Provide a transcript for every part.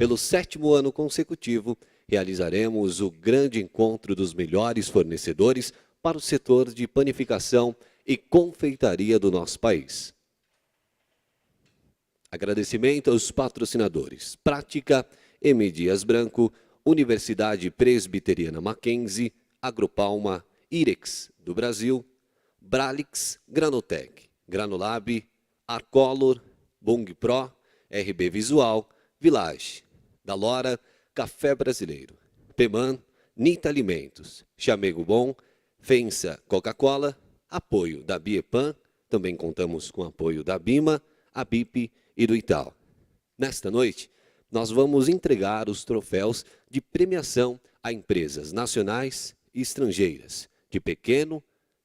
Pelo 7º ano consecutivo, realizaremos o grande encontro dos melhores fornecedores para o setor de panificação e confeitaria do nosso país. Agradecimento aos patrocinadores: Prática, M. Dias Branco, Universidade Presbiteriana Mackenzie, Agropalma, Irex do Brasil, Bralix, Granotec, Granulab, Arcolor, Bung Pro, RB Visual, Village, Dalora, Café Brasileiro, Peman, Nita Alimentos, Chamego Bom, Fensa Coca-Cola, apoio da Biepan, também contamos com apoio da Bima, a BIP e do Itaú. Nesta noite, nós vamos entregar os troféus de premiação a empresas nacionais e estrangeiras, de pequeno,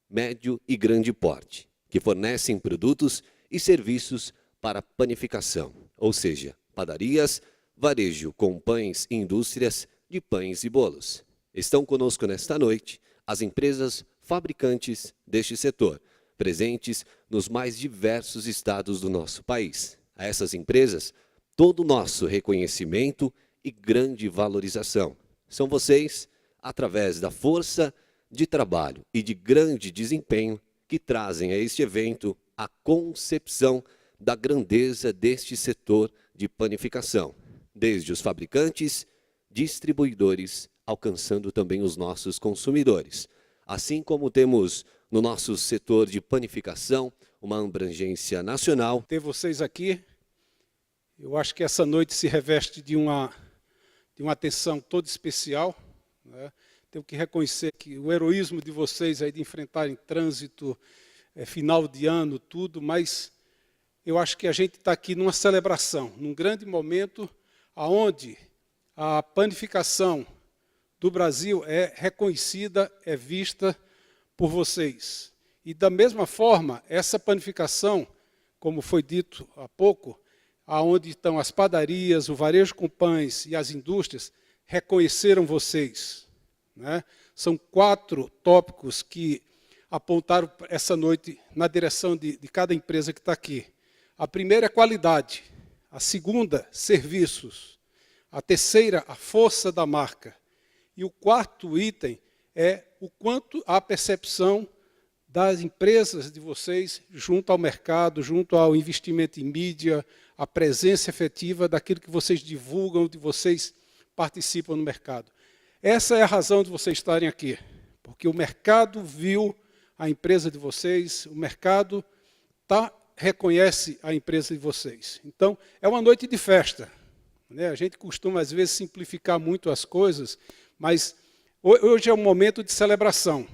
médio e grande porte, que fornecem produtos e serviços para panificação, ou seja, padarias, varejo com pães e indústrias de pães e bolos. Estão conosco nesta noite as empresas fabricantes deste setor, presentes nos mais diversos estados do nosso país. A essas empresas, todo o nosso reconhecimento e grande valorização. São vocês, através da força de trabalho e de grande desempenho, que trazem a este evento a concepção da grandeza deste setor de panificação, desde os fabricantes, distribuidores, alcançando também os nossos consumidores. Assim como temos no nosso setor de panificação uma abrangência nacional. Ter vocês aqui, eu acho que essa noite se reveste de uma atenção toda especial, né? Tenho que reconhecer que o heroísmo de vocês aí de enfrentarem trânsito, final de ano, tudo, mas eu acho que a gente está aqui numa celebração, num grande momento onde a panificação do Brasil é reconhecida, é vista por vocês. E da mesma forma, essa panificação, como foi dito há pouco, aonde estão as padarias, o varejo com pães e as indústrias, reconheceram vocês, né? São 4 tópicos que apontaram essa noite na direção de cada empresa que está aqui. A primeira é qualidade, a segunda, serviços, a terceira, a força da marca. E o 4º item é o quanto a percepção das empresas de vocês junto ao mercado, junto ao investimento em mídia, a presença efetiva daquilo que vocês divulgam, de vocês participam no mercado. Essa é a razão de vocês estarem aqui, porque o mercado viu a empresa de vocês, o mercado reconhece a empresa de vocês. Então, é uma noite de festa, né? A gente costuma, às vezes, simplificar muito as coisas, mas hoje é um momento de celebração.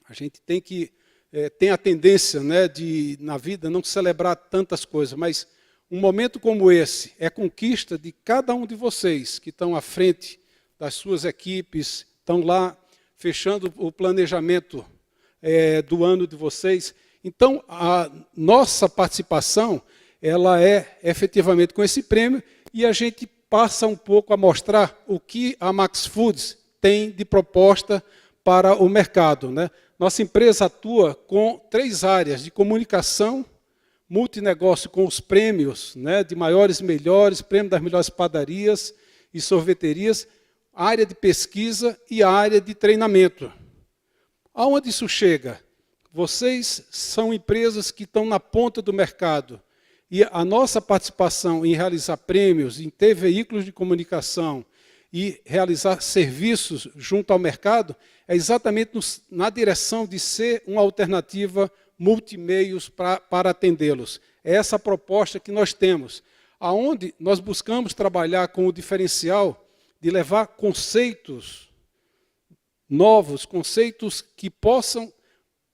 A gente tem a tendência, né, de, na vida, não celebrar tantas coisas, mas um momento como esse é conquista de cada um de vocês que estão à frente das suas equipes, estão lá fechando o planejamento do ano de vocês. Então, a nossa participação ela é efetivamente com esse prêmio e a gente passa um pouco a mostrar o que a Max Foods tem de proposta para o mercado, né? Nossa empresa atua com 3 áreas de comunicação, multinegócio com os prêmios, né, de maiores e melhores, prêmio das melhores padarias e sorveterias, a área de pesquisa e a área de treinamento. Aonde isso chega? Vocês são empresas que estão na ponta do mercado. E a nossa participação em realizar prêmios, em ter veículos de comunicação e realizar serviços junto ao mercado é exatamente na direção de ser uma alternativa multimeios para atendê-los. É essa a proposta que nós temos, aonde nós buscamos trabalhar com o diferencial de levar conceitos novos, conceitos que possam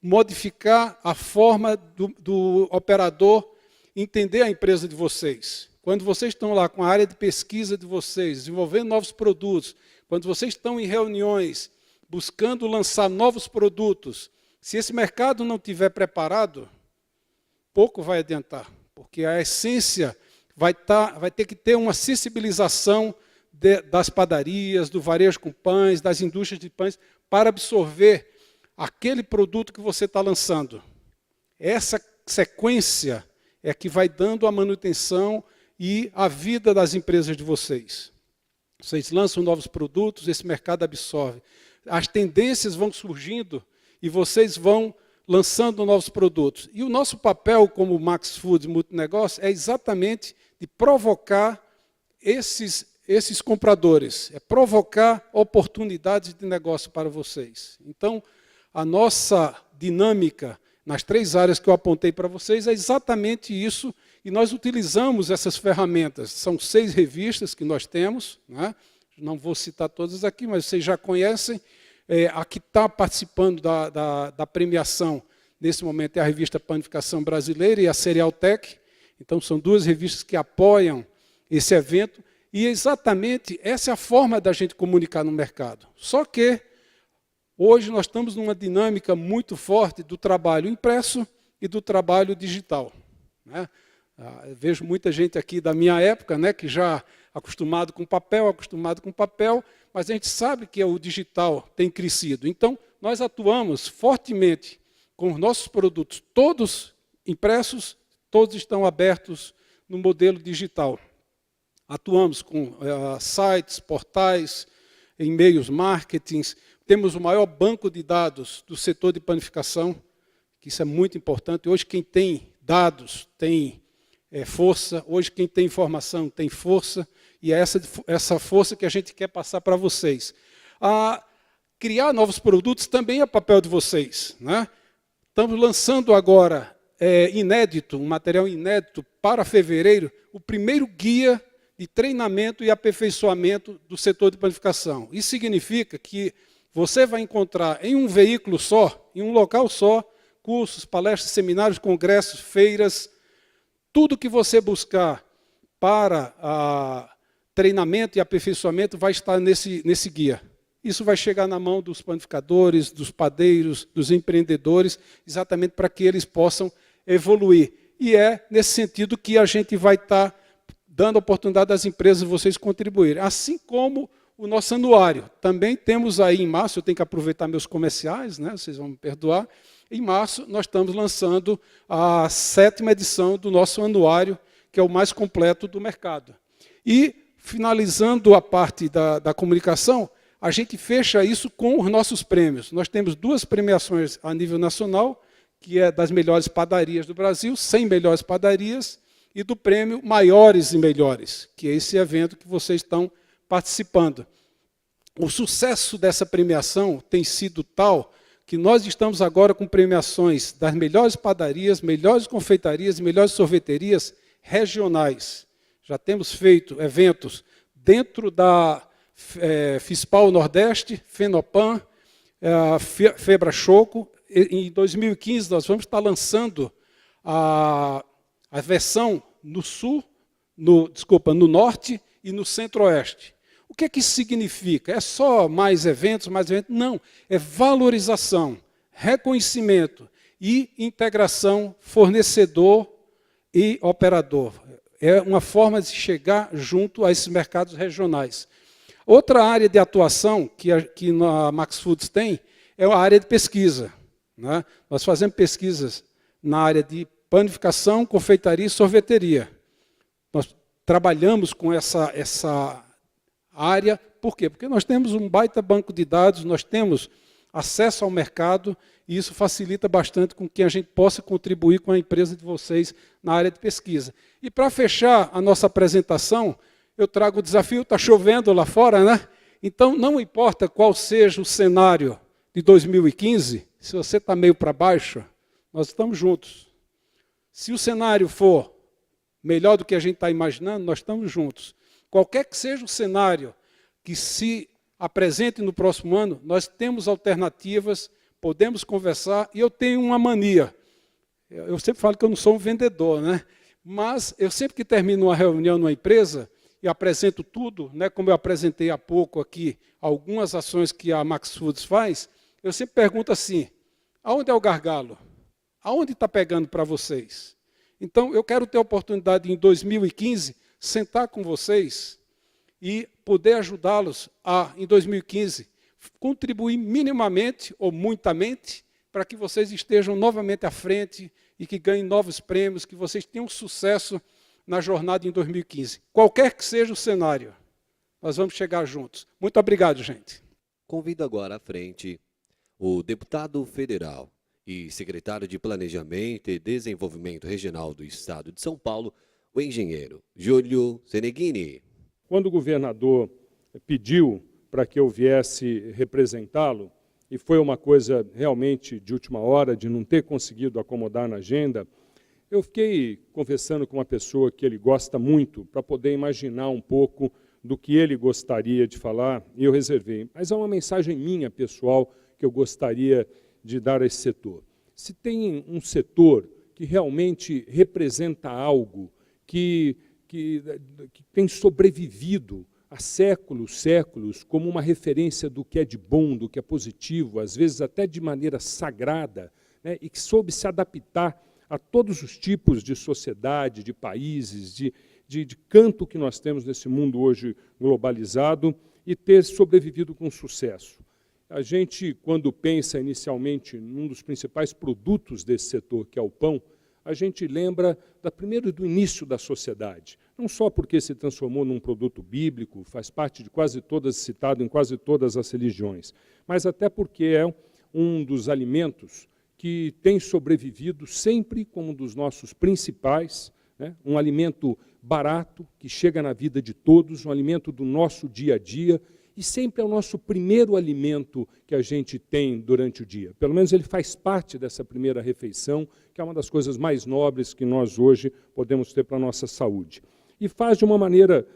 modificar a forma do operador entender a empresa de vocês. Quando vocês estão lá com a área de pesquisa de vocês, desenvolvendo novos produtos, quando vocês estão em reuniões, buscando lançar novos produtos, se esse mercado não estiver preparado, pouco vai adiantar, porque a essência vai ter que ter uma sensibilização das padarias, do varejo com pães, das indústrias de pães, para absorver aquele produto que você está lançando. Essa sequência é que vai dando a manutenção e a vida das empresas de vocês. Vocês lançam novos produtos, esse mercado absorve. As tendências vão surgindo e vocês vão lançando novos produtos. E o nosso papel como Max Foods Multinegócio é exatamente de provocar esses compradores, é provocar oportunidades de negócio para vocês. Então, a nossa dinâmica nas 3 áreas que eu apontei para vocês é exatamente isso, e nós utilizamos essas ferramentas. São 6 revistas que nós temos, né? Não vou citar todas aqui, mas vocês já conhecem. A que está participando da premiação, nesse momento, é a revista Panificação Brasileira e a Cerealtech. Então, são 2 revistas que apoiam esse evento, e exatamente essa é a forma da gente comunicar no mercado. Só que, hoje, nós estamos numa dinâmica muito forte do trabalho impresso e do trabalho digital, né? Eu vejo muita gente aqui da minha época, né, que já acostumado com papel, mas a gente sabe que o digital tem crescido. Então, nós atuamos fortemente com os nossos produtos, todos impressos, todos estão abertos no modelo digital. Atuamos com sites, portais, e-mails, marketings. Temos o maior banco de dados do setor de panificação, que isso é muito importante. Hoje, quem tem dados tem força. Hoje, quem tem informação tem força. E é essa força que a gente quer passar para vocês. Criar novos produtos também é papel de vocês, né? Estamos lançando agora, um material inédito para fevereiro, o primeiro guia de treinamento e aperfeiçoamento do setor de panificação. Isso significa que você vai encontrar em um veículo só, em um local só, cursos, palestras, seminários, congressos, feiras, tudo que você buscar para treinamento e aperfeiçoamento vai estar nesse guia. Isso vai chegar na mão dos panificadores, dos padeiros, dos empreendedores, exatamente para que eles possam evoluir. E é nesse sentido que a gente vai estar dando a oportunidade das empresas vocês contribuírem. Assim como o nosso anuário. Também temos aí em março, eu tenho que aproveitar meus comerciais, né? Vocês vão me perdoar. Em março, nós estamos lançando a 7ª edição do nosso anuário, que é o mais completo do mercado. E, finalizando a parte da comunicação, a gente fecha isso com os nossos prêmios. Nós temos 2 premiações a nível nacional, que é das melhores padarias do Brasil, 100 melhores padarias, e do prêmio Maiores e Melhores, que é esse evento que vocês estão participando. O sucesso dessa premiação tem sido tal que nós estamos agora com premiações das melhores padarias, melhores confeitarias e melhores sorveterias regionais. Já temos feito eventos dentro da FISPAL Nordeste, FENOPAN, FEBRACHOCO. Em 2015, nós vamos estar lançando a versão no sul, no norte e no centro-oeste. O que é que isso significa? É só mais eventos? Não, é valorização, reconhecimento e integração fornecedor e operador. É uma forma de chegar junto a esses mercados regionais. Outra área de atuação que a Max Foods tem é a área de pesquisa, né? Nós fazemos pesquisas na área de panificação, confeitaria e sorveteria. Nós trabalhamos com essa área. Por quê? Porque nós temos um baita banco de dados, nós temos acesso ao mercado, e isso facilita bastante com que a gente possa contribuir com a empresa de vocês na área de pesquisa. E para fechar a nossa apresentação, eu trago o desafio, está chovendo lá fora, né? Então, não importa qual seja o cenário de 2015, se você está meio para baixo, nós estamos juntos. Se o cenário for melhor do que a gente está imaginando, nós estamos juntos. Qualquer que seja o cenário que se apresente no próximo ano, nós temos alternativas, podemos conversar, e eu tenho uma mania. Eu sempre falo que eu não sou um vendedor, né? Mas eu sempre que termino uma reunião numa empresa, e apresento tudo, né, como eu apresentei há pouco aqui, algumas ações que a Max Foods faz, eu sempre pergunto assim, aonde é o gargalo? Aonde está pegando para vocês? Então, eu quero ter a oportunidade, em 2015, sentar com vocês e poder ajudá-los a, em 2015, contribuir minimamente ou muitamente para que vocês estejam novamente à frente e que ganhem novos prêmios, que vocês tenham sucesso na jornada em 2015. Qualquer que seja o cenário, nós vamos chegar juntos. Muito obrigado, gente. Convido agora à frente o deputado federal e secretário de Planejamento e Desenvolvimento Regional do Estado de São Paulo, o engenheiro Júlio Seneghini. Quando o governador pediu para que eu viesse representá-lo, e foi uma coisa realmente de última hora, de não ter conseguido acomodar na agenda, eu fiquei conversando com uma pessoa que ele gosta muito, para poder imaginar um pouco do que ele gostaria de falar, e eu reservei. Mas é uma mensagem minha, pessoal, que eu gostaria de dar a esse setor. Se tem um setor que realmente representa algo que tem sobrevivido há séculos, como uma referência do que é de bom, do que é positivo, às vezes até de maneira sagrada, né, e que soube se adaptar a todos os tipos de sociedade, de países, de canto que nós temos nesse mundo hoje globalizado, e ter sobrevivido com sucesso. A gente, quando pensa inicialmente num dos principais produtos desse setor, que é o pão, a gente lembra do início da sociedade. Não só porque se transformou num produto bíblico, faz parte de quase todas, citado em quase todas as religiões, mas até porque é um dos alimentos que tem sobrevivido sempre como um dos nossos principais, né? Um alimento barato, que chega na vida de todos, um alimento do nosso dia a dia, e sempre é o nosso primeiro alimento que a gente tem durante o dia. Pelo menos ele faz parte dessa primeira refeição, que é uma das coisas mais nobres que nós hoje podemos ter para a nossa saúde. E faz de uma maneira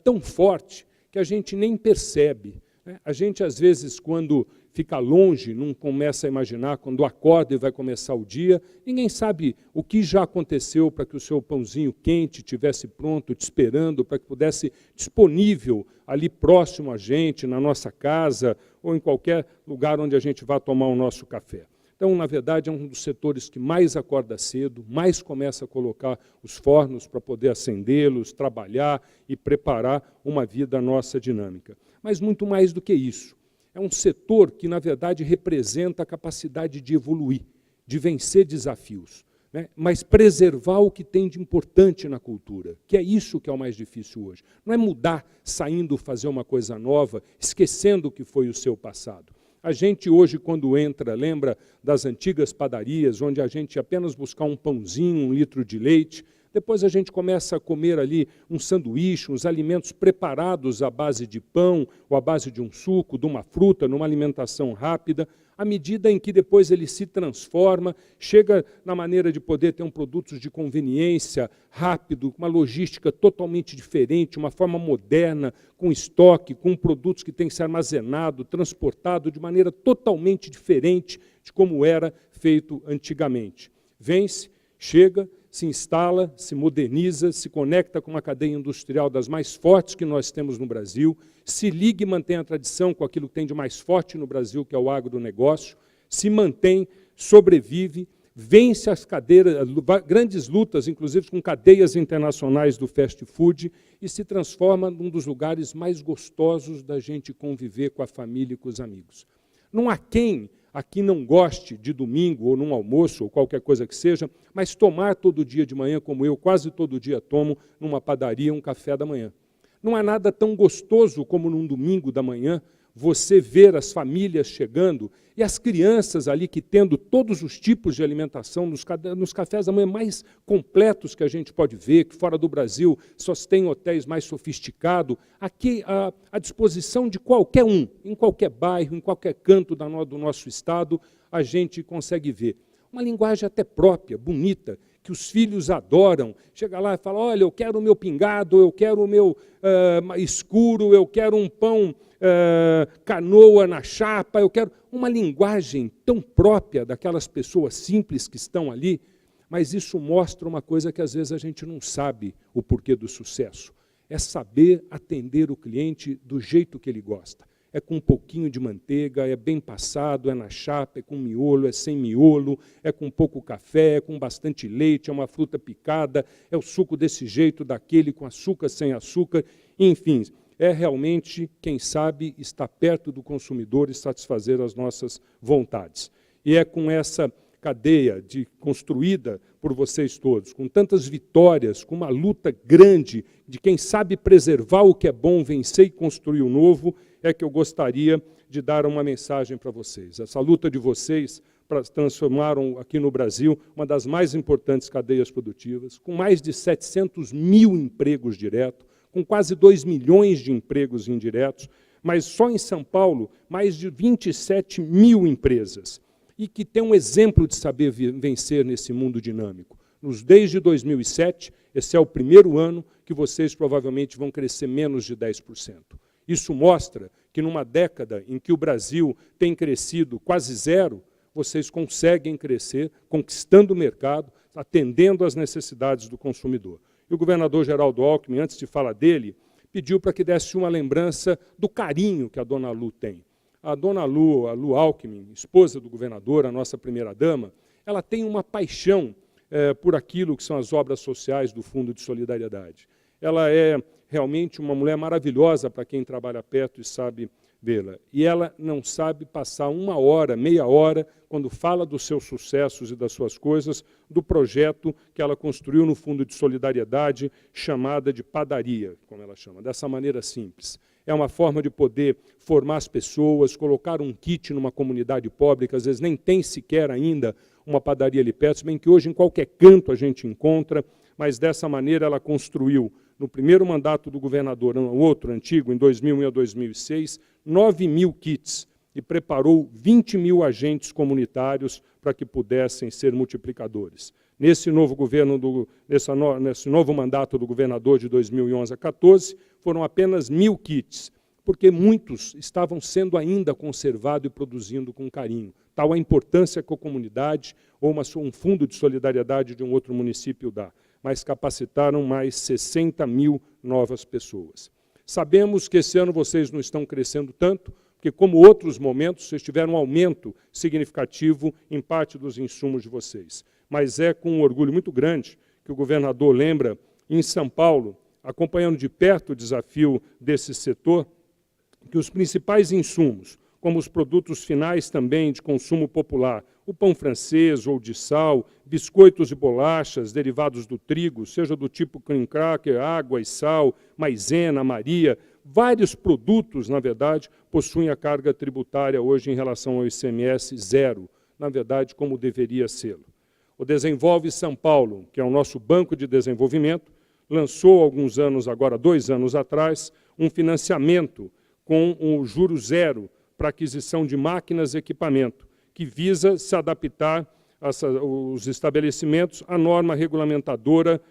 tão forte que a gente nem percebe, né? A gente, às vezes, quando fica longe, não começa a imaginar, quando acorda e vai começar o dia, ninguém sabe o que já aconteceu para que o seu pãozinho quente estivesse pronto, te esperando, para que pudesse disponível ali próximo a gente, na nossa casa, ou em qualquer lugar onde a gente vá tomar o nosso café. Então, na verdade, é um dos setores que mais acorda cedo, mais começa a colocar os fornos para poder acendê-los, trabalhar e preparar uma vida nossa dinâmica. Mas muito mais do que isso. É um setor que, na verdade, representa a capacidade de evoluir, de vencer desafios, né? Mas preservar o que tem de importante na cultura, que é isso que é o mais difícil hoje. Não é mudar, saindo, fazer uma coisa nova, esquecendo o que foi o seu passado. A gente hoje, quando entra, lembra das antigas padarias, onde a gente ia apenas buscar um pãozinho, 1 litro de leite, depois a gente começa a comer ali um sanduíche, uns alimentos preparados à base de pão, ou à base de um suco, de uma fruta, numa alimentação rápida, à medida em que depois ele se transforma, chega na maneira de poder ter um produto de conveniência, rápido, uma logística totalmente diferente, uma forma moderna, com estoque, com produtos que têm que ser armazenado, transportado de maneira totalmente diferente de como era feito antigamente. Vence, chega, se instala, se moderniza, se conecta com uma cadeia industrial das mais fortes que nós temos no Brasil, se liga e mantém a tradição com aquilo que tem de mais forte no Brasil, que é o agronegócio, se mantém, sobrevive, vence as grandes lutas, inclusive com cadeias internacionais do fast food, e se transforma num dos lugares mais gostosos da gente conviver com a família e com os amigos. Não há quem aqui não goste de domingo, ou num almoço, ou qualquer coisa que seja, mas tomar todo dia de manhã, como eu quase todo dia tomo, numa padaria, um café da manhã. Não há nada tão gostoso como num domingo da manhã, você ver as famílias chegando e as crianças ali que tendo todos os tipos de alimentação nos cafés da manhã mais completos que a gente pode ver, que fora do Brasil só se tem hotéis mais sofisticados, aqui à disposição de qualquer um, em qualquer bairro, em qualquer canto do nosso estado, a gente consegue ver. Uma linguagem até própria, bonita, que os filhos adoram. Chega lá e fala, olha, eu quero o meu pingado, eu quero o meu escuro, eu quero um pão canoa na chapa, eu quero uma linguagem tão própria daquelas pessoas simples que estão ali, mas isso mostra uma coisa que às vezes a gente não sabe o porquê do sucesso. É saber atender o cliente do jeito que ele gosta. É com um pouquinho de manteiga, é bem passado, é na chapa, é com miolo, é sem miolo, é com pouco café, é com bastante leite, é uma fruta picada, é o suco desse jeito, daquele, com açúcar, sem açúcar, enfim. É realmente, quem sabe, estar perto do consumidor e satisfazer as nossas vontades. E é com essa cadeia construída por vocês todos, com tantas vitórias, com uma luta grande de quem sabe preservar o que é bom, vencer e construir o novo, é que eu gostaria de dar uma mensagem para vocês. Essa luta de vocês transformaram aqui no Brasil uma das mais importantes cadeias produtivas, com mais de 700 mil empregos diretos, com quase 2 milhões de empregos indiretos, mas só em São Paulo, mais de 27 mil empresas, e que tem um exemplo de saber vencer nesse mundo dinâmico. Desde 2007, esse é o primeiro ano que vocês provavelmente vão crescer menos de 10%. Isso mostra que numa década em que o Brasil tem crescido quase zero, vocês conseguem crescer, conquistando o mercado, atendendo às necessidades do consumidor. E o governador Geraldo Alckmin, antes de falar dele, pediu para que desse uma lembrança do carinho que a dona Lu tem. A dona Lu, a Lu Alckmin, esposa do governador, a nossa primeira-dama, ela tem uma paixão por aquilo que são as obras sociais do Fundo de Solidariedade. Ela é realmente uma mulher maravilhosa para quem trabalha perto e sabe vê-la. E ela não sabe passar uma hora, meia hora, quando fala dos seus sucessos e das suas coisas, do projeto que ela construiu no Fundo de Solidariedade, chamada de padaria, como ela chama, dessa maneira simples. É uma forma de poder formar as pessoas, colocar um kit numa comunidade pobre, que às vezes nem tem sequer ainda uma padaria ali perto, se bem que hoje em qualquer canto a gente encontra, mas dessa maneira ela construiu, no primeiro mandato do governador, um outro antigo, em 2001 a 2006, 9 mil kits e preparou 20 mil agentes comunitários para que pudessem ser multiplicadores. Nesse novo governo, nesse novo mandato do governador de 2011 a 2014, foram apenas 1.000 kits, porque muitos estavam sendo ainda conservados e produzindo com carinho. Tal a importância que a comunidade ou um fundo de solidariedade de um outro município dá, mas capacitaram mais 60 mil novas pessoas. Sabemos que esse ano vocês não estão crescendo tanto, porque, como outros momentos, vocês tiveram um aumento significativo em parte dos insumos de vocês. Mas é com um orgulho muito grande que o governador lembra, em São Paulo, acompanhando de perto o desafio desse setor, que os principais insumos, como os produtos finais também de consumo popular, o pão francês ou de sal, biscoitos e bolachas derivados do trigo, seja do tipo cream cracker, água e sal, maisena, Maria, vários produtos, na verdade, possuem a carga tributária hoje em relação ao ICMS zero, na verdade, como deveria ser. O Desenvolve São Paulo, que é o nosso banco de desenvolvimento, lançou alguns anos, agora 2 anos atrás, um financiamento com um juro zero para aquisição de máquinas e equipamento, que visa se adaptar os estabelecimentos à norma regulamentadora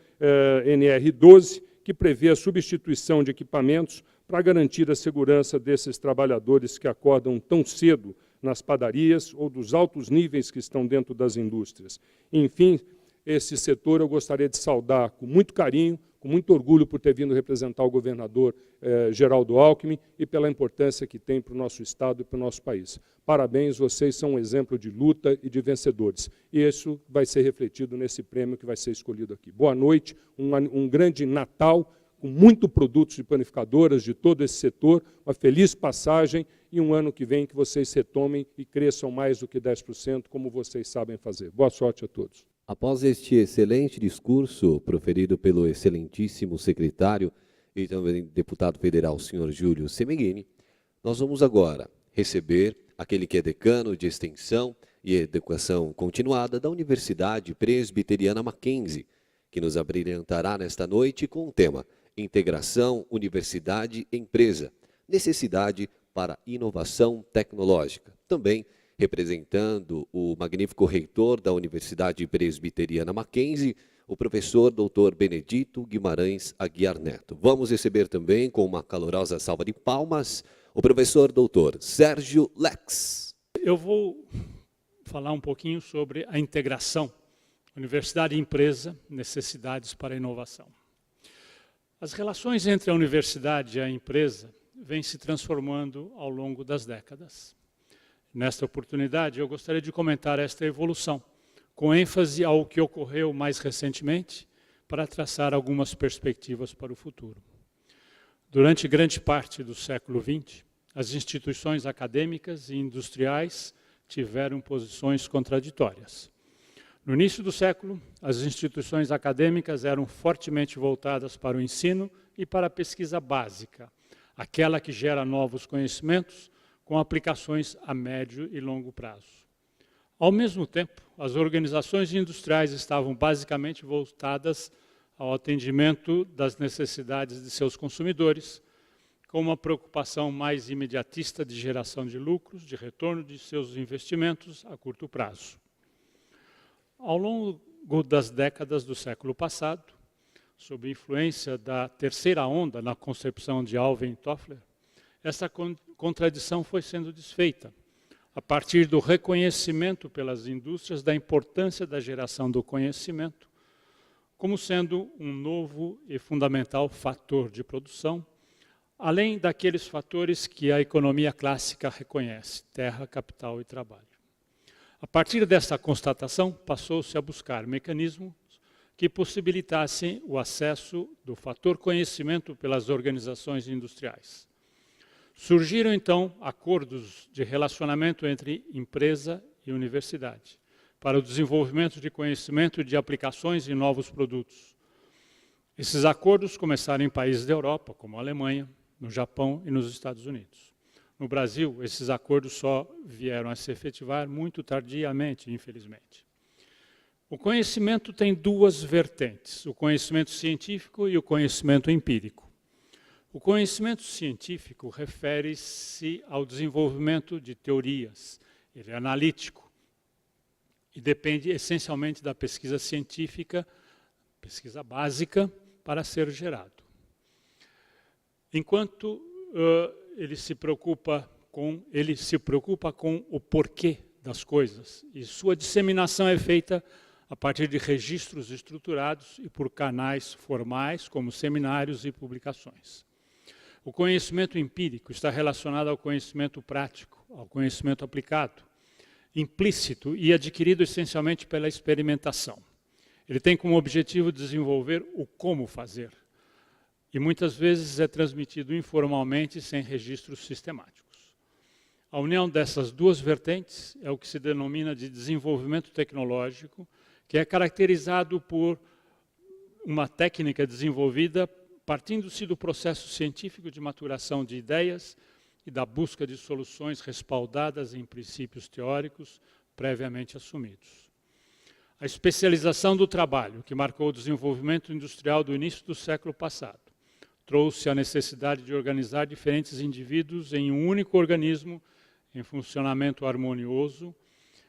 NR12, que prevê a substituição de equipamentos para garantir a segurança desses trabalhadores que acordam tão cedo nas padarias ou dos altos níveis que estão dentro das indústrias. Enfim, esse setor eu gostaria de saudar com muito carinho, com muito orgulho por ter vindo representar o governador Geraldo Alckmin e pela importância que tem para o nosso Estado e para o nosso país. Parabéns, vocês são um exemplo de luta e de vencedores. E isso vai ser refletido nesse prêmio que vai ser escolhido aqui. Boa noite, um grande Natal, com muito produtos de panificadoras de todo esse setor, uma feliz passagem e um ano que vem que vocês retomem e cresçam mais do que 10%, como vocês sabem fazer. Boa sorte a todos. Após este excelente discurso proferido pelo excelentíssimo secretário e também deputado federal, senhor Júlio Semeghini, nós vamos agora receber aquele que é decano de Extensão e Educação Continuada da Universidade Presbiteriana Mackenzie, que nos abrilhantará nesta noite com o tema Integração Universidade-Empresa, necessidade para inovação tecnológica. Também representando o magnífico reitor da Universidade Presbiteriana Mackenzie, o professor Dr. Benedito Guimarães Aguiar Neto. Vamos receber também, com uma calorosa salva de palmas, o professor Dr. Sérgio Lex. Eu vou falar um pouquinho sobre a integração universidade e empresa, necessidades para a inovação. As relações entre a universidade e a empresa vêm se transformando ao longo das décadas. Nesta oportunidade, eu gostaria de comentar esta evolução, com ênfase ao que ocorreu mais recentemente, para traçar algumas perspectivas para o futuro. Durante grande parte do século XX, as instituições acadêmicas e industriais tiveram posições contraditórias. No início do século, as instituições acadêmicas eram fortemente voltadas para o ensino e para a pesquisa básica, aquela que gera novos conhecimentos com aplicações a médio e longo prazo. Ao mesmo tempo, as organizações industriais estavam basicamente voltadas ao atendimento das necessidades de seus consumidores, com uma preocupação mais imediatista de geração de lucros, de retorno de seus investimentos a curto prazo. Ao longo das décadas do século passado, sob influência da terceira onda na concepção de Alvin Toffler, essa contradição foi sendo desfeita, a partir do reconhecimento pelas indústrias da importância da geração do conhecimento como sendo um novo e fundamental fator de produção, além daqueles fatores que a economia clássica reconhece, terra, capital e trabalho. A partir dessa constatação, passou-se a buscar mecanismos que possibilitassem o acesso do fator conhecimento pelas organizações industriais. Surgiram, então, acordos de relacionamento entre empresa e universidade, para o desenvolvimento de conhecimento de aplicações e novos produtos. Esses acordos começaram em países da Europa, como a Alemanha, no Japão e nos Estados Unidos. No Brasil, esses acordos só vieram a se efetivar muito tardiamente, infelizmente. O conhecimento tem duas vertentes, o conhecimento científico e o conhecimento empírico. O conhecimento científico refere-se ao desenvolvimento de teorias, ele é analítico e depende essencialmente da pesquisa científica, pesquisa básica, para ser gerado. Enquanto ele se preocupa com o porquê das coisas, e sua disseminação é feita a partir de registros estruturados e por canais formais, como seminários e publicações. O conhecimento empírico está relacionado ao conhecimento prático, ao conhecimento aplicado, implícito e adquirido essencialmente pela experimentação. Ele tem como objetivo desenvolver o como fazer, e muitas vezes é transmitido informalmente sem registros sistemáticos. A união dessas duas vertentes é o que se denomina de desenvolvimento tecnológico, que é caracterizado por uma técnica desenvolvida partindo-se do processo científico de maturação de ideias e da busca de soluções respaldadas em princípios teóricos previamente assumidos. A especialização do trabalho, que marcou o desenvolvimento industrial do início do século passado, trouxe a necessidade de organizar diferentes indivíduos em um único organismo em funcionamento harmonioso,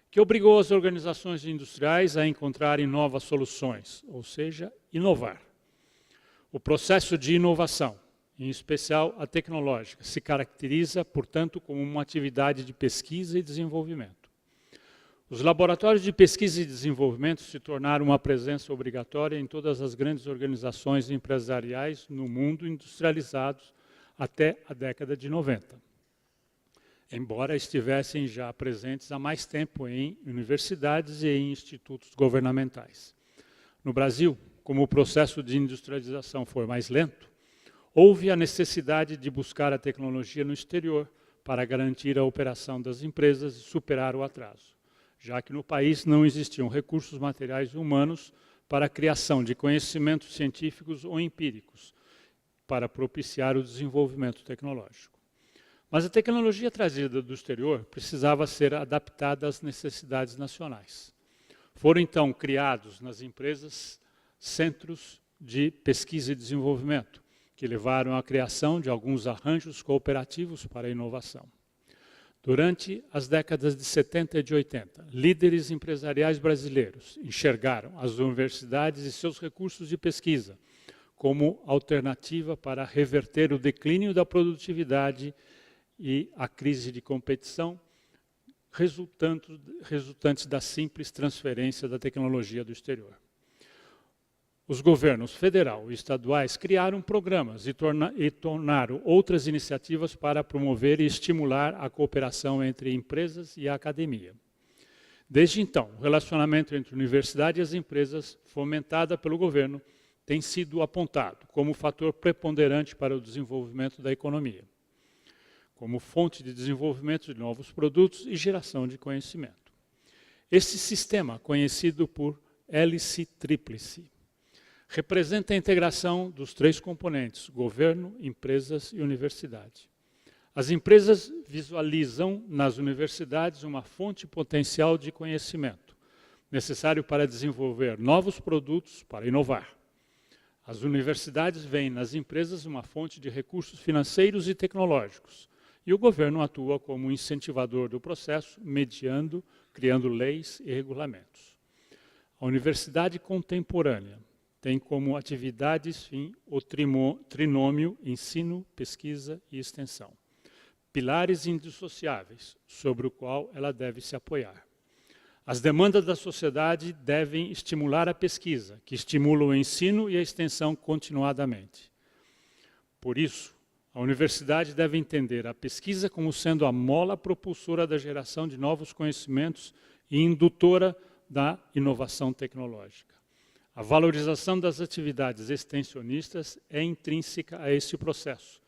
que obrigou as organizações industriais a encontrarem novas soluções, ou seja, inovar. O processo de inovação, em especial a tecnológica, se caracteriza, portanto, como uma atividade de pesquisa e desenvolvimento. Os laboratórios de pesquisa e desenvolvimento se tornaram uma presença obrigatória em todas as grandes organizações empresariais no mundo industrializados até a década de 90, embora estivessem já presentes há mais tempo em universidades e em institutos governamentais. No Brasil, como o processo de industrialização foi mais lento, houve a necessidade de buscar a tecnologia no exterior para garantir a operação das empresas e superar o atraso, já que no país não existiam recursos materiais humanos para a criação de conhecimentos científicos ou empíricos, para propiciar o desenvolvimento tecnológico. Mas a tecnologia trazida do exterior precisava ser adaptada às necessidades nacionais. Foram, então, criados nas empresas centros de pesquisa e desenvolvimento, que levaram à criação de alguns arranjos cooperativos para a inovação. Durante as décadas de 70 e de 80, líderes empresariais brasileiros enxergaram as universidades e seus recursos de pesquisa como alternativa para reverter o declínio da produtividade e a crise de competição resultantes da simples transferência da tecnologia do exterior. Os governos federal e estaduais criaram programas e tornaram outras iniciativas para promover e estimular a cooperação entre empresas e a academia. Desde então, o relacionamento entre a universidade e as empresas, fomentada pelo governo, tem sido apontado como fator preponderante para o desenvolvimento da economia, como fonte de desenvolvimento de novos produtos e geração de conhecimento. Este sistema, conhecido por hélice tríplice, representa a integração dos três componentes: governo, empresas e universidade. As empresas visualizam nas universidades uma fonte potencial de conhecimento, necessário para desenvolver novos produtos para inovar. As universidades veem nas empresas uma fonte de recursos financeiros e tecnológicos, e o governo atua como incentivador do processo, mediando, criando leis e regulamentos. A universidade contemporânea tem como atividades fim o trinômio ensino, pesquisa e extensão, pilares indissociáveis sobre o qual ela deve se apoiar. As demandas da sociedade devem estimular a pesquisa, que estimula o ensino e a extensão continuadamente. Por isso, a universidade deve entender a pesquisa como sendo a mola propulsora da geração de novos conhecimentos e indutora da inovação tecnológica. A valorização das atividades extensionistas é intrínseca a este processo,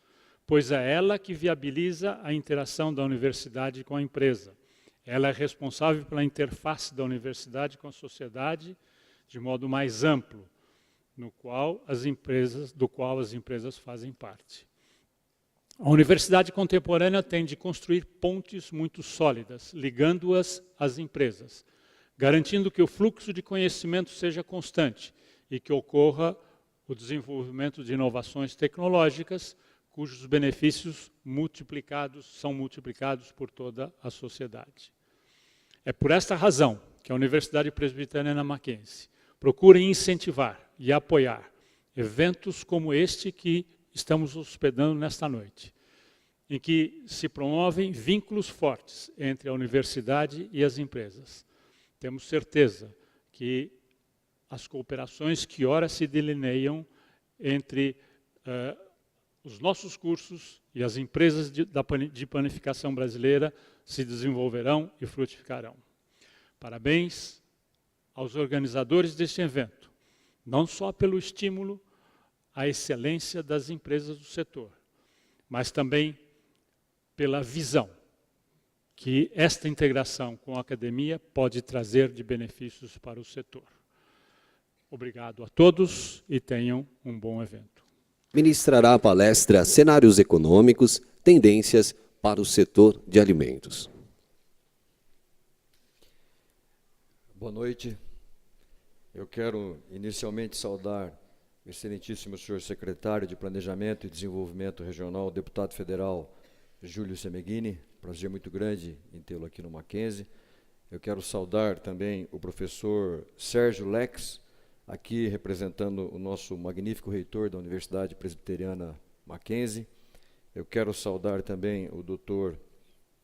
pois é ela que viabiliza a interação da universidade com a empresa. Ela é responsável pela interface da universidade com a sociedade de modo mais amplo, do qual as empresas fazem parte. A universidade contemporânea tem de construir pontes muito sólidas, ligando-as às empresas, garantindo que o fluxo de conhecimento seja constante e que ocorra o desenvolvimento de inovações tecnológicas, cujos benefícios são multiplicados por toda a sociedade. É por esta razão que a Universidade Presbiteriana Mackenzie procura incentivar e apoiar eventos como este que estamos hospedando nesta noite, em que se promovem vínculos fortes entre a universidade e as empresas. Temos certeza que as cooperações que ora se delineiam entre os nossos cursos e as empresas de panificação brasileira se desenvolverão e frutificarão. Parabéns aos organizadores deste evento, não só pelo estímulo à excelência das empresas do setor, mas também pela visão que esta integração com a academia pode trazer de benefícios para o setor. Obrigado a todos e tenham um bom evento. Ministrará a palestra Cenários Econômicos, Tendências para o Setor de Alimentos. Boa noite. Eu quero inicialmente saudar o excelentíssimo senhor secretário de Planejamento e Desenvolvimento Regional, deputado federal Júlio Semeghini. Prazer muito grande em tê-lo aqui no Mackenzie. Eu quero saudar também o professor Sérgio Lex, aqui representando o nosso magnífico reitor da Universidade Presbiteriana Mackenzie. Eu quero saudar também o doutor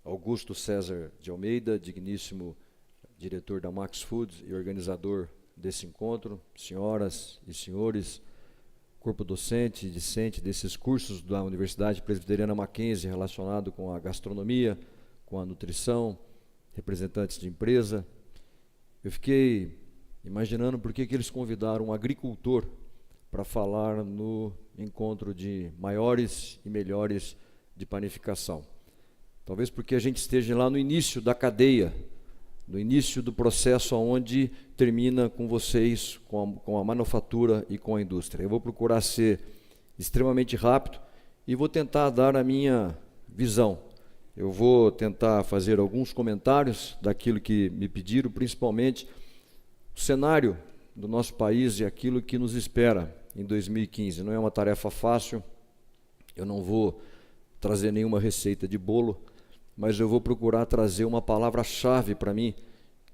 Augusto César de Almeida, digníssimo diretor da Max Foods e organizador desse encontro, senhoras e senhores, corpo docente e discente desses cursos da Universidade Presbiteriana Mackenzie relacionado com a gastronomia, com a nutrição, representantes de empresa. Eu fiquei imaginando por que eles convidaram um agricultor para falar no encontro de maiores e melhores de panificação. Talvez porque a gente esteja lá no início da cadeia, no início do processo onde termina com vocês, com a manufatura e com a indústria. Eu vou procurar ser extremamente rápido e vou tentar dar a minha visão. Eu vou tentar fazer alguns comentários daquilo que me pediram, principalmente o cenário do nosso país e aquilo que nos espera em 2015. Não é uma tarefa fácil, eu não vou trazer nenhuma receita de bolo, mas eu vou procurar trazer uma palavra-chave para mim,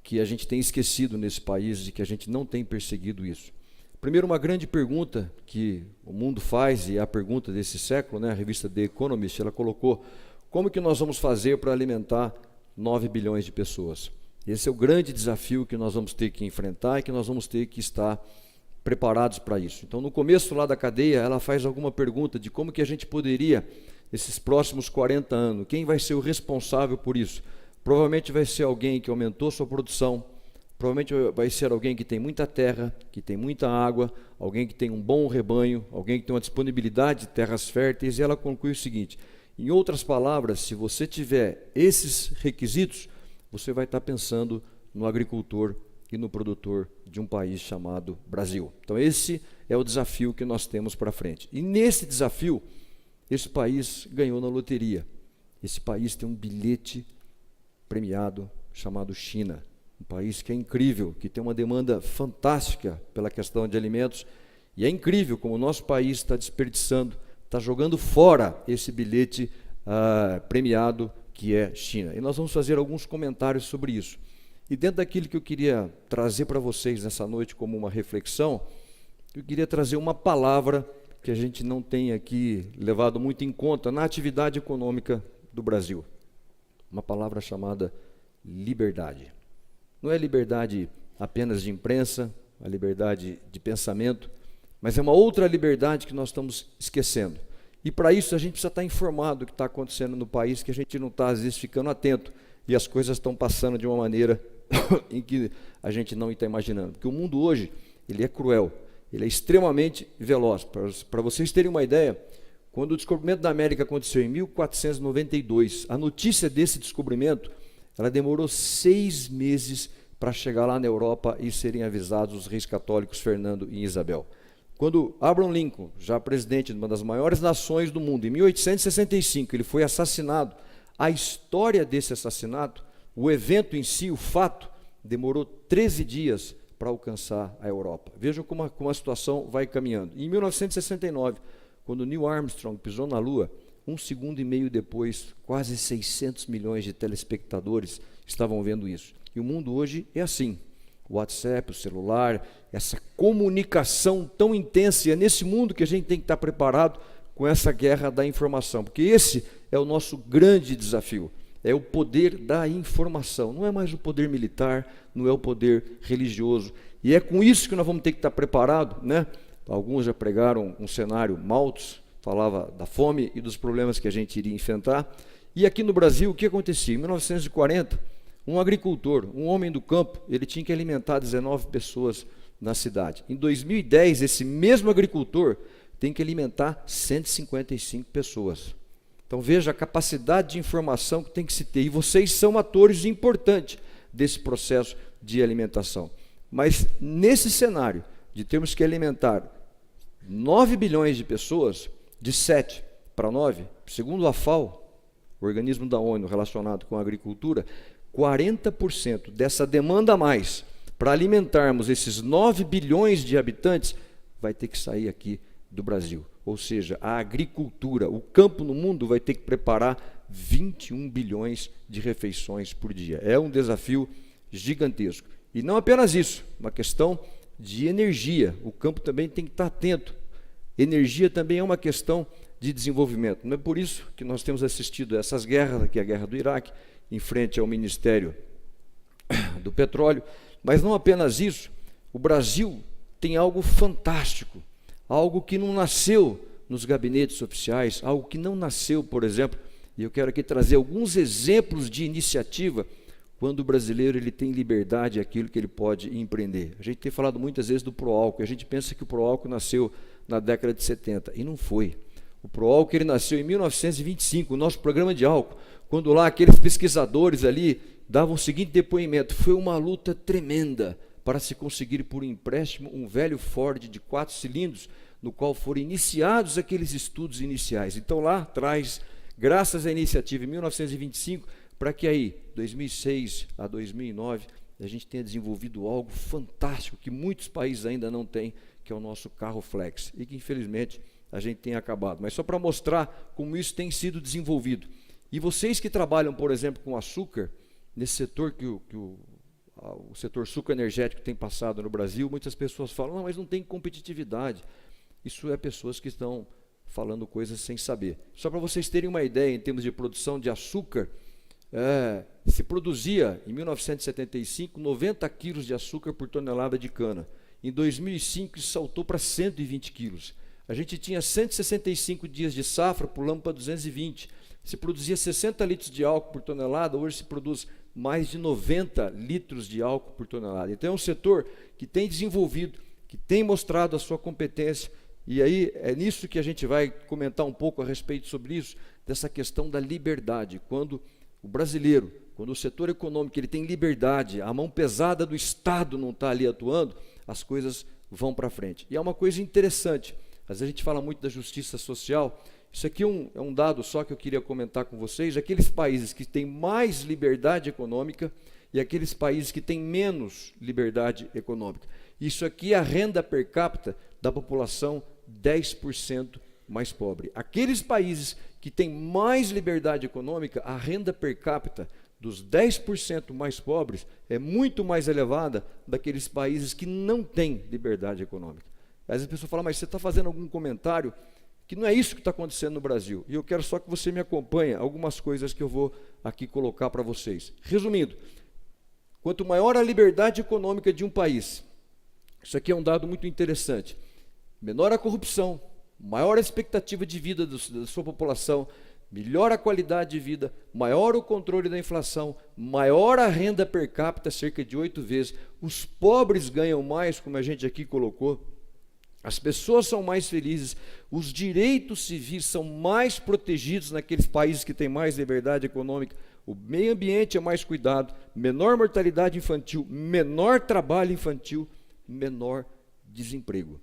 que a gente tem esquecido nesse país e que a gente não tem perseguido isso. Primeiro, uma grande pergunta que o mundo faz, e é a pergunta desse século, né? A revista The Economist, ela colocou: como que nós vamos fazer para alimentar 9 bilhões de pessoas? Esse é o grande desafio que nós vamos ter que enfrentar e que nós vamos ter que estar preparados para isso. Então, no começo lá da cadeia, ela faz alguma pergunta de como que a gente poderia, nesses próximos 40 anos, quem vai ser o responsável por isso? Provavelmente vai ser alguém que aumentou sua produção, provavelmente vai ser alguém que tem muita terra, que tem muita água, alguém que tem um bom rebanho, alguém que tem uma disponibilidade de terras férteis, e ela conclui o seguinte: em outras palavras, se você tiver esses requisitos, você vai estar pensando no agricultor e no produtor de um país chamado Brasil. Então esse é o desafio que nós temos para frente. E nesse desafio, esse país ganhou na loteria. Esse país tem um bilhete premiado chamado China. Um país que é incrível, que tem uma demanda fantástica pela questão de alimentos. E é incrível como o nosso país está desperdiçando, está jogando fora esse bilhete premiado que é China. E nós vamos fazer alguns comentários sobre isso. E dentro daquilo que eu queria trazer para vocês nessa noite como uma reflexão, eu queria trazer uma palavra que a gente não tem aqui levado muito em conta na atividade econômica do Brasil. Uma palavra chamada liberdade. Não é liberdade apenas de imprensa, a liberdade de pensamento, mas é uma outra liberdade que nós estamos esquecendo. E para isso a gente precisa estar informado do que está acontecendo no país, que a gente não está às vezes ficando atento, e as coisas estão passando de uma maneira em que a gente não está imaginando. Porque o mundo hoje, ele é cruel, ele é extremamente veloz. Para vocês terem uma ideia, quando o descobrimento da América aconteceu em 1492, a notícia desse descobrimento, ela demorou 6 meses para chegar lá na Europa e serem avisados os reis católicos Fernando e Isabel. Quando Abraham Lincoln, já presidente de uma das maiores nações do mundo, em 1865, ele foi assassinado, a história desse assassinato, o evento em si, o fato, demorou 13 dias para alcançar a Europa. Vejam como a situação vai caminhando. Em 1969, quando Neil Armstrong pisou na Lua, 1,5 segundo depois, quase 600 milhões de telespectadores estavam vendo isso. E o mundo hoje é assim. O WhatsApp, o celular, essa comunicação tão intensa, e é nesse mundo que a gente tem que estar preparado com essa guerra da informação, porque esse é o nosso grande desafio, é o poder da informação, não é mais o poder militar, não é o poder religioso, e é com isso que nós vamos ter que estar preparados, né? Alguns já pregaram um cenário Malthus, falava da fome e dos problemas que a gente iria enfrentar, e aqui no Brasil, o que acontecia? Em 1940, um agricultor, um homem do campo, ele tinha que alimentar 19 pessoas na cidade. Em 2010, esse mesmo agricultor tem que alimentar 155 pessoas. Então veja a capacidade de informação que tem que se ter. E vocês são atores importantes desse processo de alimentação. Mas nesse cenário de termos que alimentar 9 bilhões de pessoas, de 7 para 9, segundo a FAO, o organismo da ONU relacionado com a agricultura, 40% dessa demanda a mais para alimentarmos esses 9 bilhões de habitantes vai ter que sair aqui do Brasil. Ou seja, a agricultura, o campo no mundo vai ter que preparar 21 bilhões de refeições por dia. É um desafio gigantesco. E não apenas isso, uma questão de energia. O campo também tem que estar atento. Energia também é uma questão de desenvolvimento. Não é por isso que nós temos assistido a essas guerras, aqui a guerra do Iraque, em frente ao Ministério do Petróleo. Mas não apenas isso, o Brasil tem algo fantástico, algo que não nasceu nos gabinetes oficiais, algo que não nasceu, por exemplo, e eu quero aqui trazer alguns exemplos de iniciativa, quando o brasileiro ele tem liberdade, aquilo que ele pode empreender. A gente tem falado muitas vezes do Proálcool, a gente pensa que o Proálcool nasceu na década de 70, e não foi. O Proálcool ele nasceu em 1925, o nosso programa de álcool, quando lá aqueles pesquisadores ali davam o seguinte depoimento: foi uma luta tremenda para se conseguir por empréstimo um velho Ford de 4 cilindros, no qual foram iniciados aqueles estudos iniciais. Então lá atrás, graças à iniciativa em 1925, para que aí, 2006 a 2009, a gente tenha desenvolvido algo fantástico, que muitos países ainda não têm, que é o nosso carro flex, e que infelizmente a gente tem acabado. Mas só para mostrar como isso tem sido desenvolvido. E vocês que trabalham, por exemplo, com açúcar, nesse setor que o setor suco energético tem passado no Brasil, muitas pessoas falam, não, mas não tem competitividade. Isso é pessoas que estão falando coisas sem saber. Só para vocês terem uma ideia, em termos de produção de açúcar, se produzia, em 1975, 90 quilos de açúcar por tonelada de cana. Em 2005, isso saltou para 120 quilos. A gente tinha 165 dias de safra, pulamos para 220. Se produzia 60 litros de álcool por tonelada, hoje se produz mais de 90 litros de álcool por tonelada. Então é um setor que tem desenvolvido, que tem mostrado a sua competência, e aí é nisso que a gente vai comentar um pouco a respeito sobre isso, dessa questão da liberdade, quando o brasileiro quando o setor econômico ele tem liberdade, a mão pesada do Estado não está ali atuando, as coisas vão para frente. E é uma coisa interessante, às vezes a gente fala muito da justiça social, isso aqui é um dado só que eu queria comentar com vocês, aqueles países que têm mais liberdade econômica e aqueles países que têm menos liberdade econômica. Isso aqui é a renda per capita da população 10% mais pobre. Aqueles países que têm mais liberdade econômica, a renda per capita dos 10% mais pobres é muito mais elevada daqueles países que não têm liberdade econômica. Às vezes a pessoa fala, mas você está fazendo algum comentário que não é isso que está acontecendo no Brasil. E eu quero só que você me acompanhe algumas coisas que eu vou aqui colocar para vocês. Resumindo, quanto maior a liberdade econômica de um país, isso aqui é um dado muito interessante, menor a corrupção, maior a expectativa de vida da sua população, melhor a qualidade de vida, maior o controle da inflação, maior a renda per capita, cerca de 8 vezes, os pobres ganham mais, como a gente aqui colocou, as pessoas são mais felizes, os direitos civis são mais protegidos naqueles países que têm mais liberdade econômica, o meio ambiente é mais cuidado, menor mortalidade infantil, menor trabalho infantil, menor desemprego.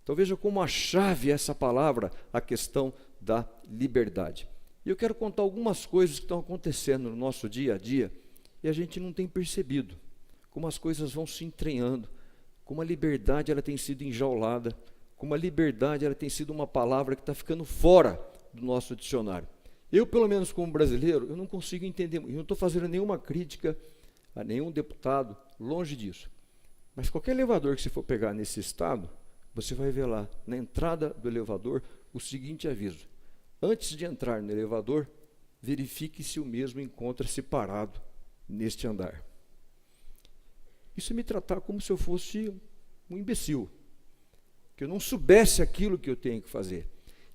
Então veja como a chave é essa palavra, a questão da liberdade. E eu quero contar algumas coisas que estão acontecendo no nosso dia a dia e a gente não tem percebido como as coisas vão se entranhando, como a liberdade ela tem sido enjaulada, como a liberdade ela tem sido uma palavra que está ficando fora do nosso dicionário. Eu, pelo menos como brasileiro, eu não consigo entender, eu não estou fazendo nenhuma crítica a nenhum deputado, longe disso. Mas qualquer elevador que você for pegar nesse estado, você vai ver lá, na entrada do elevador, o seguinte aviso: antes de entrar no elevador, verifique se o mesmo encontra-se parado neste andar. Isso é me tratar como se eu fosse um imbecil, que eu não soubesse aquilo que eu tenho que fazer.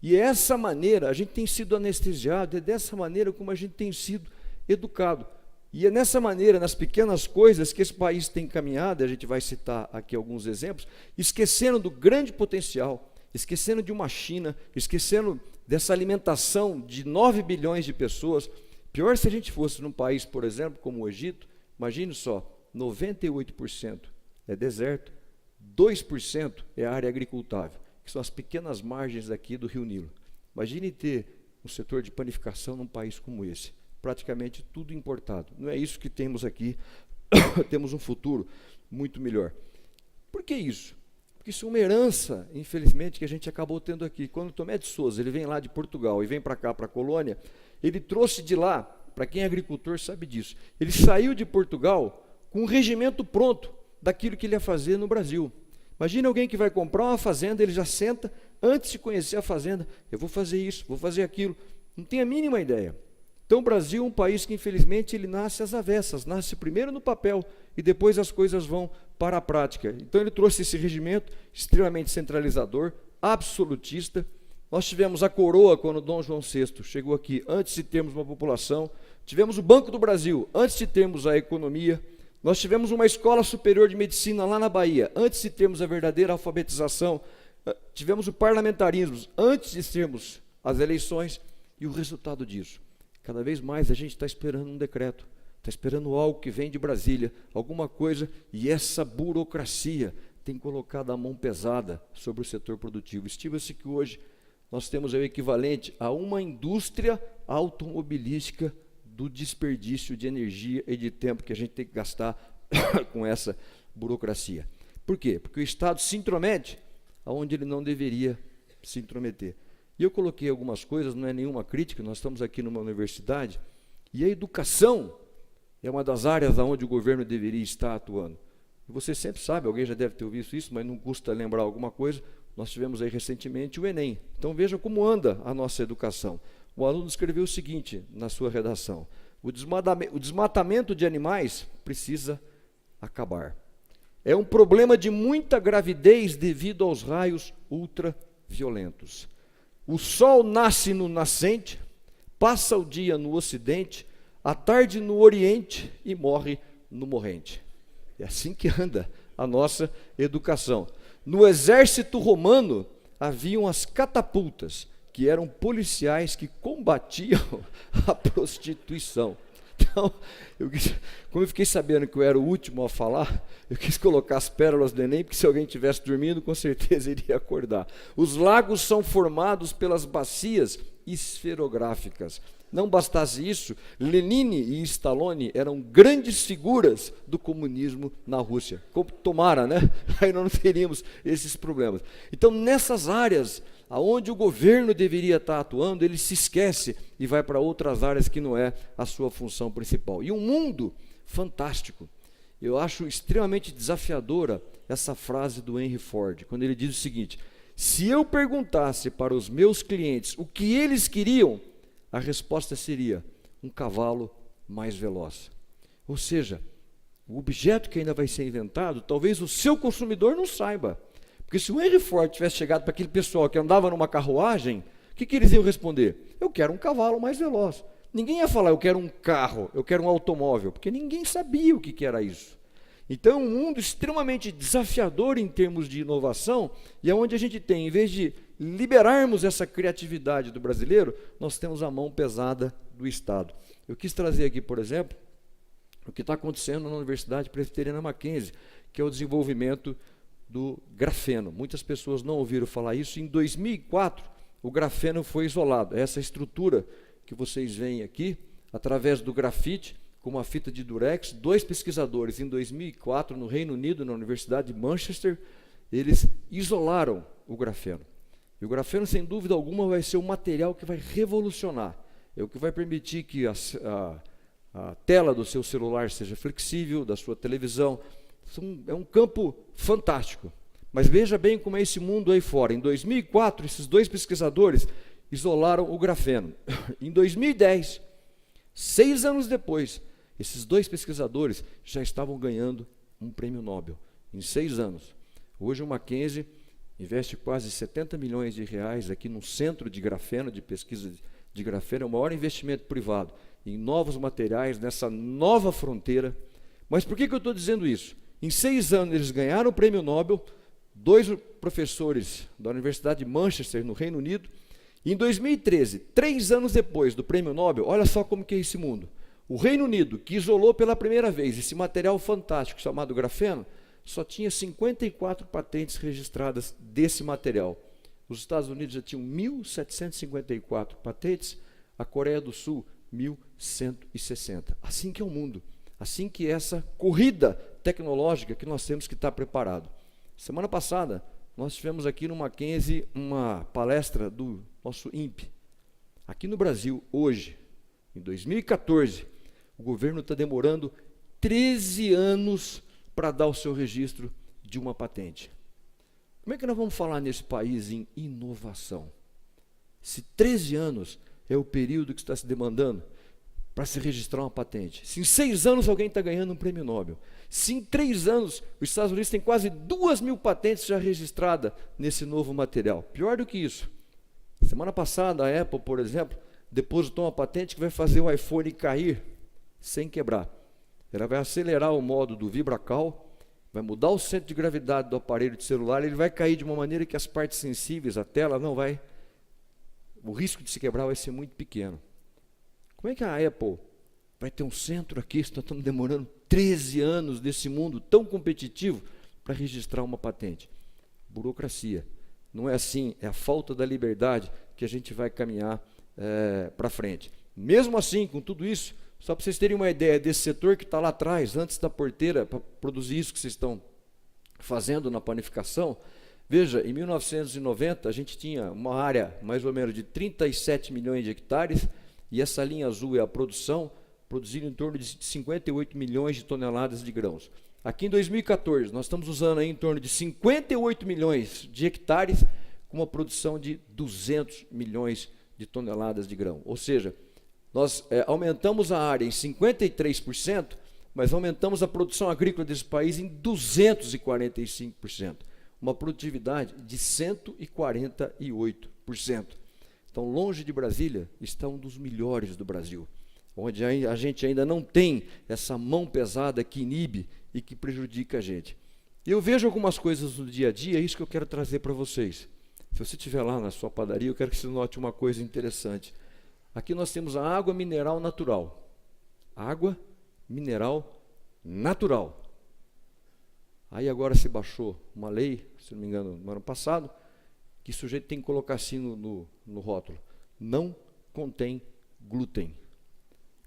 E é essa maneira, a gente tem sido anestesiado, é dessa maneira como a gente tem sido educado. E é nessa maneira, nas pequenas coisas, que esse país tem caminhado, a gente vai citar aqui alguns exemplos, esquecendo do grande potencial, esquecendo de uma China, esquecendo dessa alimentação de 9 bilhões de pessoas. Pior se a gente fosse num país, por exemplo, como o Egito, imagine só, 98% é deserto, 2% é área agricultável, que são as pequenas margens aqui do Rio Nilo. Imagine ter um setor de panificação num país como esse, praticamente tudo importado. Não é isso que temos aqui, temos um futuro muito melhor. Por que isso? Porque isso é uma herança, infelizmente, que a gente acabou tendo aqui. Quando Tomé de Souza ele vem lá de Portugal e vem para cá, para a colônia, ele trouxe de lá, para quem é agricultor sabe disso, ele saiu de Portugal com um regimento pronto daquilo que ele ia fazer no Brasil. Imagina alguém que vai comprar uma fazenda, ele já senta, antes de conhecer a fazenda, eu vou fazer isso, vou fazer aquilo, não tem a mínima ideia. Então o Brasil é um país que infelizmente ele nasce às avessas, nasce primeiro no papel e depois as coisas vão para a prática. Então ele trouxe esse regimento extremamente centralizador, absolutista. Nós tivemos a coroa quando Dom João VI chegou aqui, antes de termos uma população, tivemos o Banco do Brasil, antes de termos a economia. Nós tivemos uma escola superior de medicina lá na Bahia, antes de termos a verdadeira alfabetização. Tivemos o parlamentarismo, antes de termos as eleições. E o resultado disso, cada vez mais a gente está esperando um decreto, está esperando algo que vem de Brasília, alguma coisa, e essa burocracia tem colocado a mão pesada sobre o setor produtivo. Estima-se que hoje nós temos o equivalente a uma indústria automobilística do desperdício de energia e de tempo que a gente tem que gastar com essa burocracia. Por quê? Porque o Estado se intromete aonde ele não deveria se intrometer. E eu coloquei algumas coisas, não é nenhuma crítica, nós estamos aqui numa universidade, e a educação é uma das áreas onde o governo deveria estar atuando. E você sempre sabe, alguém já deve ter ouvido isso, mas não custa lembrar alguma coisa, nós tivemos aí recentemente o Enem. Então veja como anda a nossa educação. O aluno escreveu o seguinte na sua redação: o desmatamento de animais precisa acabar. É um problema de muita gravidez devido aos raios ultraviolentos. O sol nasce no nascente, passa o dia no ocidente, à tarde no oriente e morre no morrente. É assim que anda a nossa educação. No exército romano haviam as catapultas, que eram policiais que combatiam a prostituição. Então, como eu fiquei sabendo que eu era o último a falar, eu quis colocar as pérolas do Enem, porque se alguém estivesse dormindo, com certeza iria acordar. Os lagos são formados pelas bacias esferográficas. Não bastasse isso, Lenin e Stallone eram grandes figuras do comunismo na Rússia. Tomara, né? Aí nós não teríamos esses problemas. Então, nessas áreas aonde o governo deveria estar atuando, ele se esquece e vai para outras áreas que não é a sua função principal. E um mundo fantástico. Eu acho extremamente desafiadora essa frase do Henry Ford, quando ele diz o seguinte: se eu perguntasse para os meus clientes o que eles queriam, a resposta seria um cavalo mais veloz. Ou seja, o objeto que ainda vai ser inventado, talvez o seu consumidor não saiba. Porque se o Henry Ford tivesse chegado para aquele pessoal que andava numa carruagem, o que eles iam responder? Eu quero um cavalo mais veloz. Ninguém ia falar, eu quero um carro, eu quero um automóvel, porque ninguém sabia o que era isso. Então é um mundo extremamente desafiador em termos de inovação, e é onde a gente tem, em vez de liberarmos essa criatividade do brasileiro, nós temos a mão pesada do Estado. Eu quis trazer aqui, por exemplo, o que está acontecendo na Universidade Presbiteriana Mackenzie, que é o desenvolvimento do grafeno. Muitas pessoas não ouviram falar isso. Em 2004, o grafeno foi isolado. Essa estrutura que vocês veem aqui, através do grafite, com uma fita de durex, 2 pesquisadores, em 2004, no Reino Unido, na Universidade de Manchester, eles isolaram o grafeno. E o grafeno, sem dúvida alguma, vai ser um material que vai revolucionar. É o que vai permitir que a tela do seu celular seja flexível, da sua televisão. É um campo fantástico. Mas veja bem como é esse mundo aí fora. Em 2004, esses 2 pesquisadores isolaram o grafeno. Em 2010, 6 anos depois, esses 2 pesquisadores já estavam ganhando um prêmio Nobel. Em 6 anos. Hoje o Mackenzie investe quase 70 milhões de reais aqui num centro de grafeno, de pesquisa de grafeno. É o maior investimento privado em novos materiais, nessa nova fronteira. Mas por que eu estou dizendo isso? Em 6 anos eles ganharam o prêmio Nobel, 2 professores da Universidade de Manchester, no Reino Unido. E em 2013, 3 anos depois do prêmio Nobel, olha só como que é esse mundo. O Reino Unido, que isolou pela primeira vez esse material fantástico chamado grafeno, só tinha 54 patentes registradas desse material. Os Estados Unidos já tinham 1.754 patentes, a Coreia do Sul, 1.160. Assim que é o mundo. Assim que é essa corrida tecnológica que nós temos que estar preparado. Semana passada, nós tivemos aqui no Mackenzie uma palestra do nosso INPE. Aqui no Brasil, hoje, em 2014, o governo está demorando 13 anos para dar o seu registro de uma patente. Como é que nós vamos falar nesse país em inovação? Se 13 anos é o período que está se demandando para se registrar uma patente. Se em 6 anos alguém está ganhando um prêmio Nobel. Se em 3 anos os Estados Unidos têm quase 2.000 patentes já registradas nesse novo material. Pior do que isso. Semana passada a Apple, por exemplo, depositou uma patente que vai fazer o iPhone cair sem quebrar. Ela vai acelerar o modo do VibraCal, vai mudar o centro de gravidade do aparelho de celular, ele vai cair de uma maneira que as partes sensíveis, a tela, não vai... O risco de se quebrar vai ser muito pequeno. Como é que a Apple vai ter um centro aqui, nós estamos demorando 13 anos desse mundo tão competitivo para registrar uma patente? Burocracia. Não é assim, é a falta da liberdade que a gente vai caminhar para frente. Mesmo assim, com tudo isso, só para vocês terem uma ideia desse setor que está lá atrás, antes da porteira, para produzir isso que vocês estão fazendo na panificação, veja, em 1990 a gente tinha uma área mais ou menos de 37 milhões de hectares, e essa linha azul é a produção, produzindo em torno de 58 milhões de toneladas de grãos. Aqui em 2014, nós estamos usando aí em torno de 58 milhões de hectares, com uma produção de 200 milhões de toneladas de grão. Ou seja, nós aumentamos a área em 53%, mas aumentamos a produção agrícola desse país em 245%. Uma produtividade de 148%. Então, longe de Brasília, está um dos melhores do Brasil, onde a gente ainda não tem essa mão pesada que inibe e que prejudica a gente. Eu vejo algumas coisas no dia a dia, é isso que eu quero trazer para vocês. Se você estiver lá na sua padaria, eu quero que você note uma coisa interessante. Aqui nós temos a água mineral natural. água mineral natural. Aí agora se baixou uma lei, se não me engano, no ano passado, que o sujeito tem que colocar assim no rótulo: não contém glúten.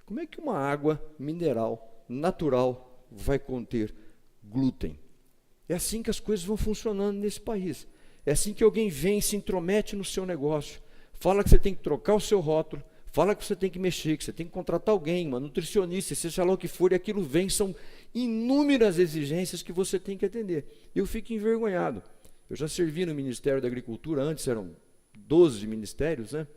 Como é que uma água mineral natural vai conter glúten? É assim que as coisas vão funcionando nesse país. É assim que alguém vem e se intromete no seu negócio, fala que você tem que trocar o seu rótulo, fala que você tem que mexer, que você tem que contratar alguém, uma nutricionista, seja lá o que for, e aquilo vem, são inúmeras exigências que você tem que atender. Eu fico envergonhado. Eu já servi no Ministério da Agricultura, antes eram 12 ministérios, né?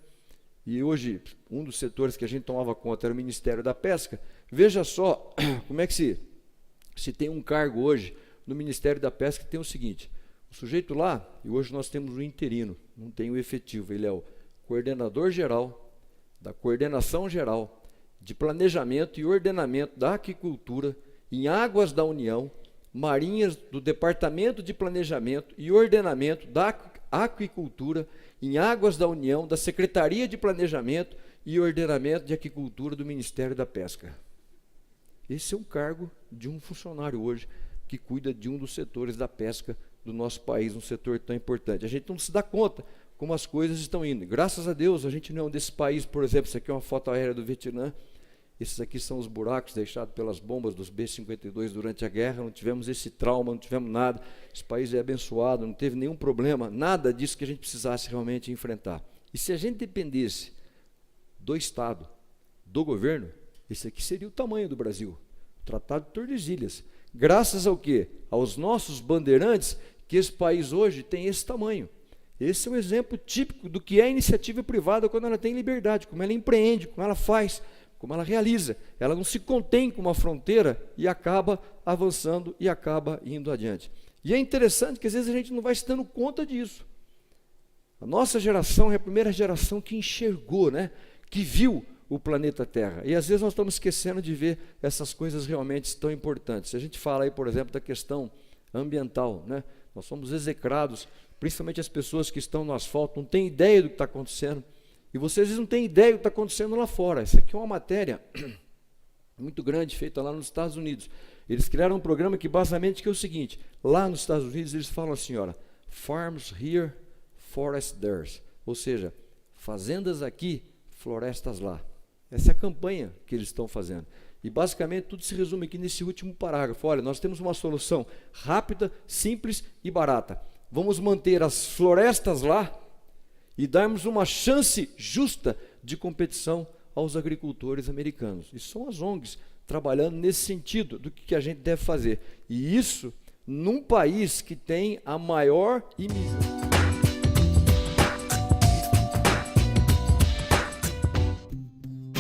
E hoje, um dos setores que a gente tomava conta era o Ministério da Pesca. Veja só como é que se tem um cargo hoje no Ministério da Pesca que tem o seguinte: o sujeito lá, e hoje nós temos um interino, não tem o efetivo, ele é o coordenador geral da coordenação geral de planejamento e ordenamento da aquicultura em águas da União, marinhas do Departamento de Planejamento e Ordenamento da Aquicultura em águas da União, da Secretaria de Planejamento e Ordenamento de Aquicultura do Ministério da Pesca. Esse é um cargo de um funcionário hoje que cuida de um dos setores da pesca do nosso país, um setor tão importante. A gente não se dá conta como as coisas estão indo. Graças a Deus, a gente não é um desses países, por exemplo, isso aqui é uma foto aérea do Vietnã, esses aqui são os buracos deixados pelas bombas dos B-52 durante a guerra, não tivemos esse trauma, não tivemos nada, esse país é abençoado, não teve nenhum problema, nada disso que a gente precisasse realmente enfrentar. E se a gente dependesse do Estado, do governo, esse aqui seria o tamanho do Brasil, o Tratado de Tordesilhas. Graças ao quê? Aos nossos bandeirantes, que esse país hoje tem esse tamanho. Esse é um exemplo típico do que é a iniciativa privada quando ela tem liberdade, como ela empreende, como ela faz, como ela realiza. Ela não se contém com uma fronteira e acaba avançando e acaba indo adiante. E é interessante que às vezes a gente não vai se dando conta disso. A nossa geração é a primeira geração que enxergou, né? Que viu o planeta Terra. E às vezes nós estamos esquecendo de ver essas coisas realmente tão importantes. Se a gente fala aí, por exemplo, da questão ambiental, né? Nós somos execrados, principalmente as pessoas que estão no asfalto, não têm ideia do que está acontecendo. E vocês às vezes não têm ideia do que está acontecendo lá fora. Essa aqui é uma matéria muito grande, feita lá nos Estados Unidos. Eles criaram um programa que basicamente que é o seguinte: lá nos Estados Unidos eles falam assim, olha, farms here, forest there. Ou seja, fazendas aqui, florestas lá. Essa é a campanha que eles estão fazendo. E basicamente tudo se resume aqui nesse último parágrafo. Olha, nós temos uma solução rápida, simples e barata. Vamos manter as florestas lá e darmos uma chance justa de competição aos agricultores americanos. E são as ONGs trabalhando nesse sentido do que a gente deve fazer. E isso num país que tem a maior imigração.